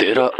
13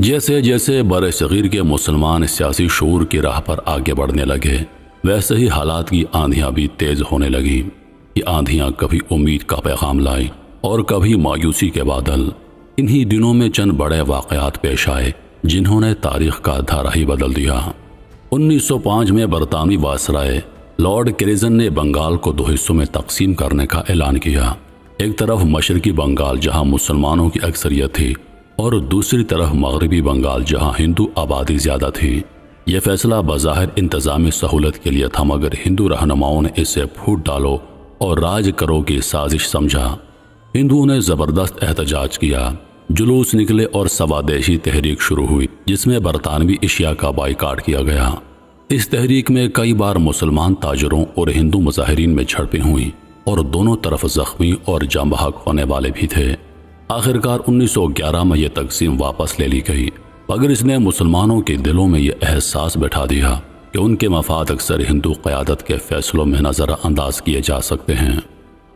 جیسے جیسے بر صغیر کے مسلمان سیاسی شعور کی راہ پر آگے بڑھنے لگے، ویسے ہی حالات کی آندھیاں بھی تیز ہونے لگیں۔ یہ آندھیاں کبھی امید کا پیغام لائیں اور کبھی مایوسی کے بادل۔ انہی دنوں میں چند بڑے واقعات پیش آئے جنہوں نے تاریخ کا دھارا ہی بدل دیا۔ 1905 میں برطانوی وائسرائے لارڈ کریزن نے بنگال کو 2 حصوں میں تقسیم کرنے کا اعلان کیا۔ ایک طرف مشرقی بنگال جہاں مسلمانوں کی اکثریت تھی اور دوسری طرف مغربی بنگال جہاں ہندو آبادی زیادہ تھی۔ یہ فیصلہ بظاہر انتظامی سہولت کے لیے تھا، مگر ہندو رہنماؤں نے اسے پھوٹ ڈالو اور راج کرو کی سازش سمجھا۔ ہندوؤں نے زبردست احتجاج کیا، جلوس نکلے اور سوادیشی تحریک شروع ہوئی جس میں برطانوی اشیاء کا بائیکاٹ کیا گیا۔ اس تحریک میں کئی بار مسلمان تاجروں اور ہندو مظاہرین میں جھڑپیں ہوئیں اور دونوں طرف زخمی اور جاں بحق ہونے والے بھی تھے۔ آخرکار 1911 میں یہ تقسیم واپس لے لی گئی، مگر اس نے مسلمانوں کے دلوں میں یہ احساس بٹھا دیا کہ ان کے مفاد اکثر ہندو قیادت کے فیصلوں میں نظر انداز کیے جا سکتے ہیں۔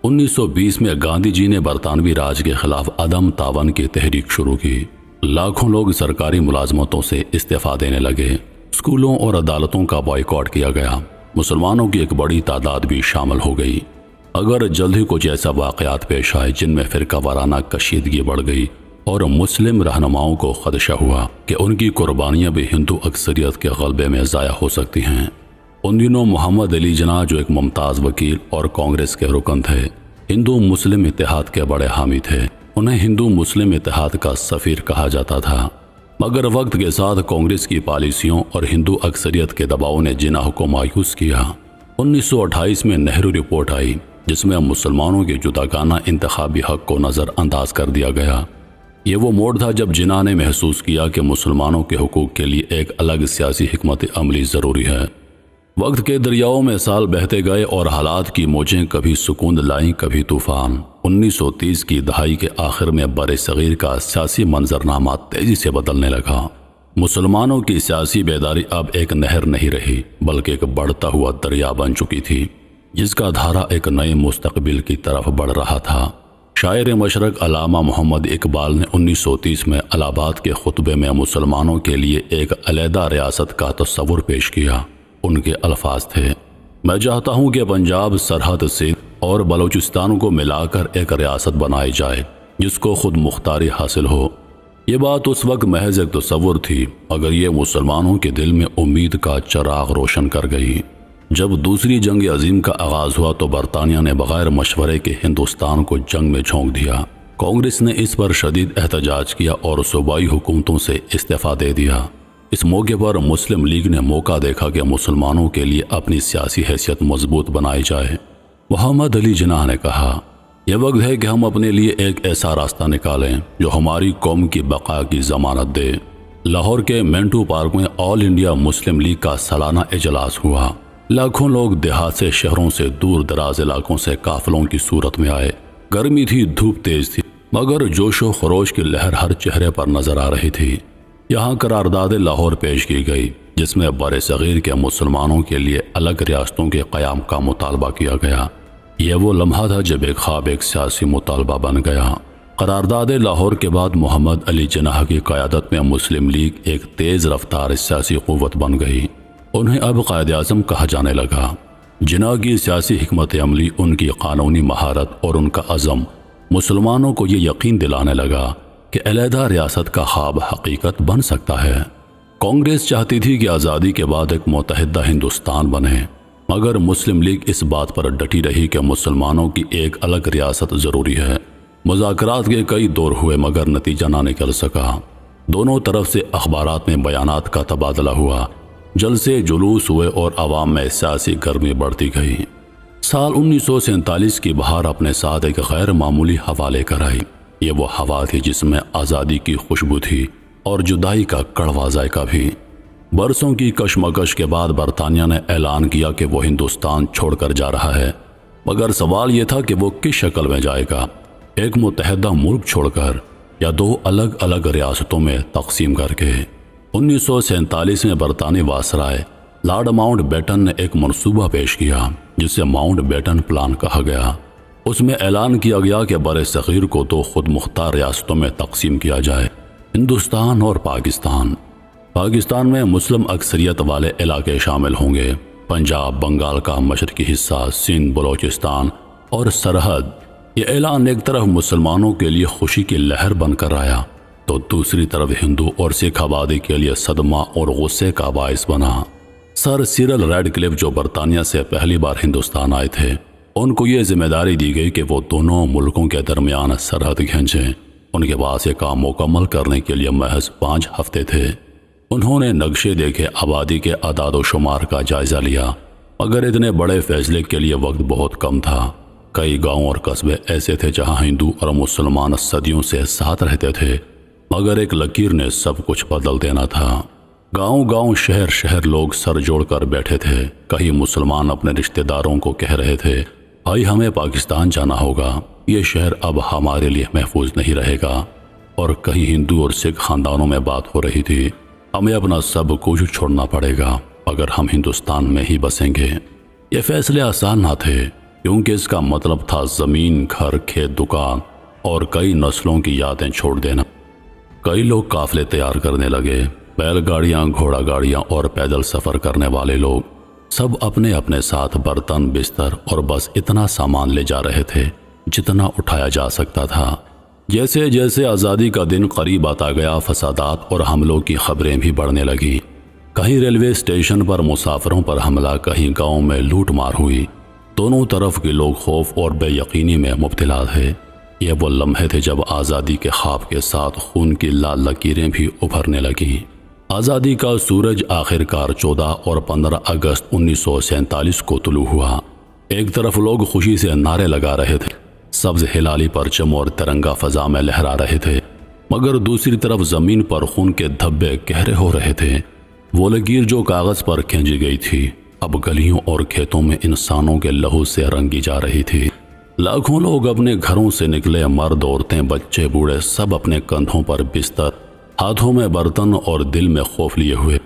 1920 میں گاندھی جی نے برطانوی راج کے خلاف عدم تعاون کی تحریک شروع کی۔ لاکھوں لوگ سرکاری ملازمتوں سے استعفا دینے لگے، اسکولوں اور عدالتوں کا بائیکاٹ کیا گیا، مسلمانوں کی ایک بڑی تعداد بھی شامل ہو گئی۔ اگر جلد ہی کچھ ایسا واقعات پیش آئے جن میں فرقہ وارانہ کشیدگی بڑھ گئی اور مسلم رہنماؤں کو خدشہ ہوا کہ ان کی قربانیاں بھی ہندو اکثریت کے غلبے میں ضائع ہو سکتی ہیں۔ ان دنوں محمد علی جناح جو ایک ممتاز وکیل اور کانگریس کے رکن تھے، ہندو مسلم اتحاد کے بڑے حامی تھے۔ انہیں ہندو مسلم اتحاد کا سفیر کہا جاتا تھا، مگر وقت کے ساتھ کانگریس کی پالیسیوں اور ہندو اکثریت کے دباؤ نے جناح کو مایوس کیا۔ 1928 میں نہرو رپورٹ آئی جس میں مسلمانوں کے جداگانہ انتخابی حق کو نظر انداز کر دیا گیا۔ یہ وہ موڑ تھا جب جناح نے محسوس کیا کہ مسلمانوں کے حقوق کے لیے ایک الگ سیاسی حکمت عملی ضروری ہے۔ وقت کے دریاؤں میں سال بہتے گئے اور حالات کی موجیں کبھی سکون لائیں کبھی طوفان۔ 1930 کی دہائی کے آخر میں بر صغیر کا سیاسی منظرنامہ تیزی سے بدلنے لگا۔ مسلمانوں کی سیاسی بیداری اب ایک نہر نہیں رہی بلکہ ایک بڑھتا ہوا دریا بن چکی تھی جس کا دھارا ایک نئے مستقبل کی طرف بڑھ رہا تھا۔ شاعر مشرق علامہ محمد اقبال نے 1930 میں الہ آباد کے خطبے میں مسلمانوں کے لیے ایک علیحدہ ریاست کا تصور پیش کیا۔ ان کے الفاظ تھے، میں چاہتا ہوں کہ پنجاب، سرحد، سندھ اور بلوچستان کو ملا کر ایک ریاست بنائی جائے جس کو خود مختاری حاصل ہو۔ یہ بات اس وقت محض ایک تصور تھی مگر یہ مسلمانوں کے دل میں امید کا چراغ روشن کر گئی۔ جب دوسری جنگ عظیم کا آغاز ہوا تو برطانیہ نے بغیر مشورے کے ہندوستان کو جنگ میں جھونک دیا۔ کانگریس نے اس پر شدید احتجاج کیا اور صوبائی حکومتوں سے استعفا دے دیا۔ اس موقع پر مسلم لیگ نے موقع دیکھا کہ مسلمانوں کے لیے اپنی سیاسی حیثیت مضبوط بنائی جائے۔ محمد علی جناح نے کہا، یہ وقت ہے کہ ہم اپنے لیے ایک ایسا راستہ نکالیں جو ہماری قوم کی بقا کی ضمانت دے۔ لاہور کے منٹو پارک میں آل انڈیا مسلم لیگ کا سالانہ اجلاس ہوا۔ لاکھوں لوگ دیہات سے، شہروں سے، دور دراز علاقوں سے قافلوں کی صورت میں آئے۔ گرمی تھی، دھوپ تیز تھی، مگر جوش و خروش کی لہر ہر چہرے پر نظر آ رہی تھی۔ یہاں قرارداد لاہور پیش کی گئی جس میں بر صغیر کے مسلمانوں کے لیے الگ ریاستوں کے قیام کا مطالبہ کیا گیا۔ یہ وہ لمحہ تھا جب ایک خواب ایک سیاسی مطالبہ بن گیا۔ قرارداد لاہور کے بعد محمد علی جناح کی قیادت میں مسلم لیگ ایک تیز رفتار سیاسی قوت بن گئی۔ انہیں اب قائد اعظم کہا جانے لگا۔ جناح کی سیاسی حکمت عملی، ان کی قانونی مہارت اور ان کا عزم مسلمانوں کو یہ یقین دلانے لگا کہ علیحدہ ریاست کا خواب حقیقت بن سکتا ہے۔ کانگریس چاہتی تھی کہ آزادی کے بعد ایک متحدہ ہندوستان بنے، مگر مسلم لیگ اس بات پر ڈٹی رہی کہ مسلمانوں کی ایک الگ ریاست ضروری ہے۔ مذاکرات کے کئی دور ہوئے مگر نتیجہ نہ نکل سکا۔ دونوں طرف سے اخبارات میں بیانات کا تبادلہ ہوا، جلسے، جلوس ہوئے اور عوام میں سیاسی گرمی بڑھتی گئی۔ سال 1947 کی بہار اپنے ساتھ ایک غیر معمولی ہوا لے کر آئی۔ یہ وہ ہوا تھی جس میں آزادی کی خوشبو تھی اور جدائی کا کڑوا ذائقہ بھی۔ برسوں کی کشمکش کے بعد برطانیہ نے اعلان کیا کہ وہ ہندوستان چھوڑ کر جا رہا ہے، مگر سوال یہ تھا کہ وہ کس شکل میں جائے گا، ایک متحدہ ملک چھوڑ کر یا دو الگ الگ ریاستوں میں تقسیم کر کے۔ 1947 میں برطانوی وائسرائے لارڈ ماؤنٹ بیٹن نے ایک منصوبہ پیش کیا جسے ماؤنٹ بیٹن پلان کہا گیا۔ اس میں اعلان کیا گیا کہ بر صغیر کو دو خود مختار ریاستوں میں تقسیم کیا جائے۔ ہندوستان اور پاکستان۔ پاکستان میں مسلم اکثریت والے علاقے شامل ہوں گے۔ پنجاب، بنگال کا مشرقی حصہ، سندھ، بلوچستان اور سرحد۔ یہ اعلان ایک طرف مسلمانوں کے لیے خوشی کی لہر بن کر آیا تو دوسری طرف ہندو اور سکھ آبادی کے لیے صدمہ اور غصے کا باعث بنا۔ سر سیرل ریڈ کلف جو برطانیہ سے پہلی بار ہندوستان آئے تھے، ان کو یہ ذمہ داری دی گئی کہ وہ دونوں ملکوں کے درمیان سرحد کھینچیں۔ ان کے پاس یہ کام مکمل کرنے کے لیے محض 5 ہفتے تھے۔ انہوں نے نقشے دیکھے، آبادی کے اعداد و شمار کا جائزہ لیا، مگر اتنے بڑے فیصلے کے لیے وقت بہت کم تھا۔ کئی گاؤں اور قصبے ایسے تھے جہاں ہندو اور مسلمان صدیوں سے ساتھ رہتے تھے، مگر ایک لکیر نے سب کچھ بدل دینا تھا۔ گاؤں گاؤں، شہر شہر لوگ سر جوڑ کر بیٹھے تھے۔ کئی مسلمان اپنے رشتہ داروں کو کہہ رہے تھے، بھائی ہمیں پاکستان جانا ہوگا، یہ شہر اب ہمارے لیے محفوظ نہیں رہے گا۔ اور کہیں ہندو اور سکھ خاندانوں میں بات ہو رہی تھی، ہمیں اپنا سب کچھ چھوڑنا پڑے گا اگر ہم ہندوستان میں ہی بسیں گے۔ یہ فیصلے آسان نہ تھے، کیونکہ اس کا مطلب تھا زمین، گھر، کھیت، دکان اور کئی نسلوں کی یادیں چھوڑ دینا۔ کئی لوگ قافلے تیار کرنے لگے، بیل گاڑیاں، گھوڑا گاڑیاں اور پیدل سفر کرنے والے لوگ سب اپنے اپنے ساتھ برتن، بستر اور بس اتنا سامان لے جا رہے تھے جتنا اٹھایا جا سکتا تھا۔ جیسے جیسے آزادی کا دن قریب آتا گیا، فسادات اور حملوں کی خبریں بھی بڑھنے لگیں۔ کہیں ریلوے اسٹیشن پر مسافروں پر حملہ، کہیں گاؤں میں لوٹ مار ہوئی۔ دونوں طرف کے لوگ خوف اور بے یقینی میں مبتلا تھے۔ یہ وہ لمحے تھے جب آزادی کے خواب کے ساتھ خون کی لال لکیریں بھی ابھرنے لگیں۔ آزادی کا سورج آخرکار 14 اور 15 اگست 1947 کو طلوع ہوا۔ ایک طرف لوگ خوشی سے نعرے لگا رہے تھے، سبز ہلالی پرچم اور ترنگا فضا میں لہرا رہے تھے، مگر دوسری طرف زمین پر خون کے دھبے گہرے ہو رہے تھے۔ وہ لکیر جو کاغذ پر کھینچی گئی تھی اب گلیوں اور کھیتوں میں انسانوں کے لہو سے رنگی جا رہی تھی۔ لاکھوں لوگ اپنے گھروں سے نکلے، مرد، عورتیں، بچے، بوڑھے، سب اپنے کندھوں پر بستر، ہاتھوں میں برتن اور دل میں خوف لیے ہوئے۔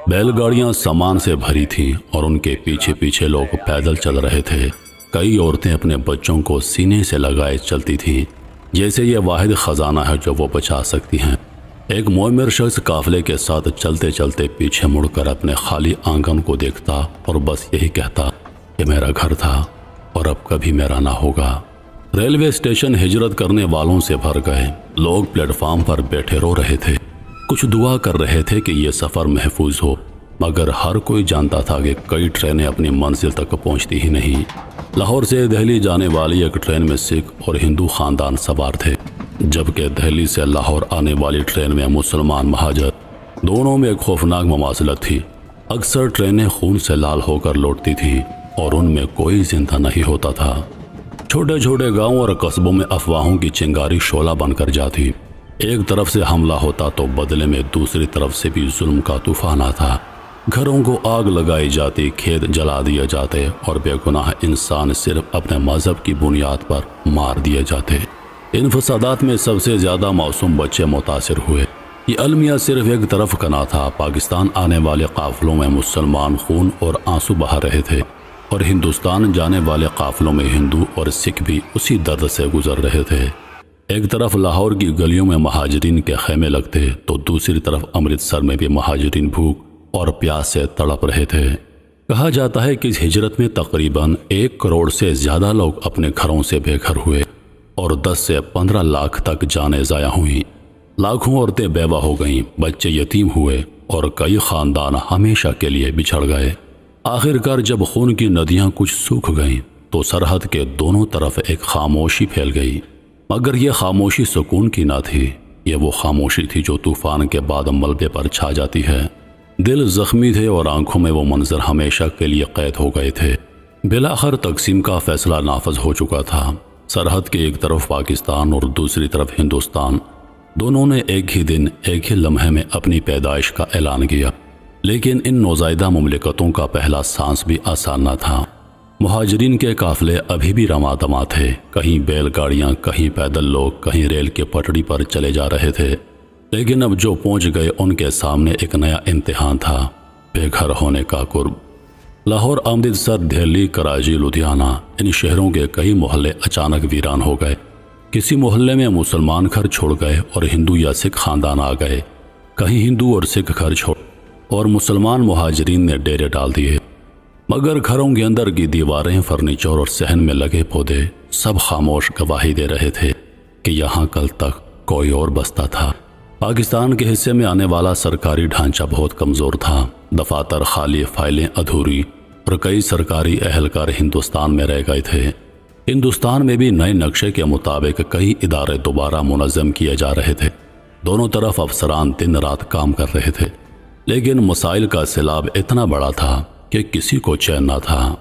بیل گاڑیاں سامان سے بھری تھیں اور ان کے پیچھے پیچھے لوگ پیدل چل رہے تھے۔ کئی عورتیں اپنے بچوں کو سینے سے لگائے چلتی تھیں، جیسے یہ واحد خزانہ ہے جو وہ بچا سکتی ہیں۔ ایک معمر شخص قافلے کے ساتھ چلتے چلتے پیچھے مڑ کر اپنے خالی آنگن کو دیکھتا اور بس یہی کہتا کہ میرا گھر تھا اور اب کبھی میرا نہ ہوگا۔ ریلوے اسٹیشن ہجرت کرنے والوں سے بھر گئے۔ لوگ پلیٹ فارم پر بیٹھے رو رہے تھے، کچھ دعا کر رہے تھے کہ یہ سفر محفوظ ہو، مگر ہر کوئی جانتا تھا کہ کئی ٹرینیں اپنی منزل تک پہنچتی ہی نہیں۔ لاہور سے دہلی جانے والی ایک ٹرین میں سکھ اور ہندو خاندان سوار تھے، جبکہ دہلی سے لاہور آنے والی ٹرین میں مسلمان مہاجر۔ دونوں میں ایک خوفناک مماثلت تھی۔ اکثر ٹرینیں خون سے لال ہو کر لوٹتی تھیں اور ان میں کوئی زندہ نہیں ہوتا تھا۔ چھوٹے چھوٹے گاؤں اور قصبوں میں افواہوں کی چنگاری شعلہ بن کر جاتی۔ ایک طرف سے حملہ ہوتا تو بدلے میں دوسری طرف سے بھی ظلم کا طوفان آتا۔ گھروں کو آگ لگائی جاتی، کھیت جلا دیے جاتے اور بے گناہ انسان صرف اپنے مذہب کی بنیاد پر مار دیے جاتے۔ ان فسادات میں سب سے زیادہ معصوم بچے متاثر ہوئے۔ یہ المیہ صرف ایک طرف کا نہ تھا۔ پاکستان آنے والے قافلوں میں مسلمان خون اور آنسو بہا رہے تھے اور ہندوستان جانے والے قافلوں میں ہندو اور سکھ بھی اسی درد سے گزر رہے تھے۔ ایک طرف لاہور کی گلیوں میں مہاجرین کے خیمے لگتے تو دوسری طرف امرتسر میں بھی مہاجرین بھوک اور پیاس سے تڑپ رہے تھے۔ کہا جاتا ہے کہ اس ہجرت میں تقریباً 1 کروڑ سے زیادہ لوگ اپنے گھروں سے بے گھر ہوئے اور 10 سے 15 لاکھ تک جانیں ضائع ہوئیں۔ لاکھوں عورتیں بیوہ ہو گئیں، بچے یتیم ہوئے اور کئی خاندان ہمیشہ کے لیے بچھڑ گئے۔ آخرکار جب خون کی ندیاں کچھ سوکھ گئیں تو سرحد کے دونوں طرف ایک خاموشی پھیل گئی، مگر یہ خاموشی سکون کی نہ تھی۔ یہ وہ خاموشی تھی جو طوفان کے بعد ملبے پر چھا جاتی ہے۔ دل زخمی تھے اور آنکھوں میں وہ منظر ہمیشہ کے لیے قید ہو گئے تھے۔ بالآخر تقسیم کا فیصلہ نافذ ہو چکا تھا۔ سرحد کے ایک طرف پاکستان اور دوسری طرف ہندوستان، دونوں نے ایک ہی دن، ایک ہی لمحے میں اپنی پیدائش کا اعلان کیا۔ لیکن ان نوزائیدہ مملکتوں کا پہلا سانس بھی آسان نہ تھا۔ مہاجرین کے قافلے ابھی بھی رواں دواں تھے، کہیں بیل گاڑیاں، کہیں پیدل لوگ، کہیں ریل کے پٹڑی پر چلے جا رہے تھے۔ لیکن اب جو پہنچ گئے ان کے سامنے ایک نیا امتحان تھا، بے گھر ہونے کا قرب۔ لاہور، امرتسر، دہلی، کراچی، لدھیانہ، ان شہروں کے کئی محلے اچانک ویران ہو گئے۔ کسی محلے میں مسلمان گھر چھوڑ گئے اور ہندو یا سکھ خاندان آ گئے، کہیں ہندو اور سکھ گھر چھوڑ اور مسلمان مہاجرین نے ڈیرے ڈال دیے، مگر گھروں کے اندر کی دیواریں، فرنیچر اور صحن میں لگے پودے سب خاموش گواہی دے رہے تھے کہ یہاں کل تک کوئی اور بستا تھا۔ پاکستان کے حصے میں آنے والا سرکاری ڈھانچہ بہت کمزور تھا، دفاتر خالی، فائلیں ادھوری اور کئی سرکاری اہلکار ہندوستان میں رہ گئے تھے۔ ہندوستان میں بھی نئے نقشے کے مطابق کئی ادارے دوبارہ منظم کیے جا رہے تھے، دونوں طرف افسران دن رات کام کر رہے تھے، لیکن مسائل کا سیلاب اتنا بڑا تھا کہ کسی کو چین نہ تھا۔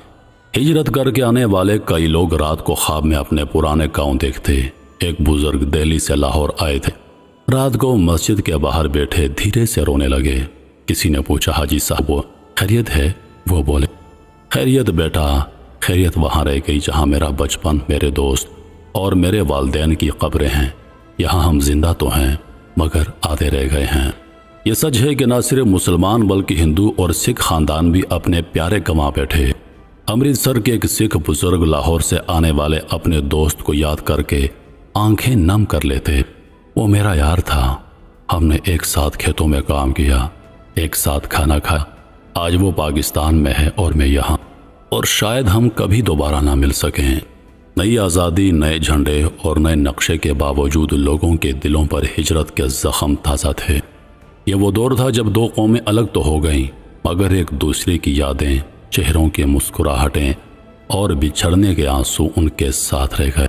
ہجرت کر کے آنے والے کئی لوگ رات کو خواب میں اپنے پرانے گاؤں دیکھتے۔ ایک بزرگ دہلی سے لاہور آئے تھے، رات کو مسجد کے باہر بیٹھے دھیرے سے رونے لگے۔ کسی نے پوچھا، حاجی صاحب خیریت ہے؟ وہ بولے، خیریت بیٹا، خیریت وہاں رہ گئی جہاں میرا بچپن، میرے دوست اور میرے والدین کی قبریں ہیں۔ یہاں ہم زندہ تو ہیں مگر آدھے رہ گئے ہیں۔ یہ سچ ہے کہ نہ صرف مسلمان بلکہ ہندو اور سکھ خاندان بھی اپنے پیارے گنوا بیٹھے۔ امرتسر کے ایک سکھ بزرگ لاہور سے آنے والے اپنے دوست کو یاد کر کے آنکھیں نم کر لیتے۔ وہ میرا یار تھا، ہم نے ایک ساتھ کھیتوں میں کام کیا، ایک ساتھ کھانا کھایا۔ آج وہ پاکستان میں ہے اور میں یہاں، اور شاید ہم کبھی دوبارہ نہ مل سکیں۔ نئی آزادی، نئے جھنڈے اور نئے نقشے کے باوجود لوگوں کے دلوں پر ہجرت کے زخم تازہ تھے۔ یہ وہ دور تھا جب دو قومیں الگ تو ہو گئیں مگر ایک دوسرے کی یادیں، چہروں کی مسکراہٹیں اور بچھڑنے کے آنسو ان کے ساتھ رہ گئے۔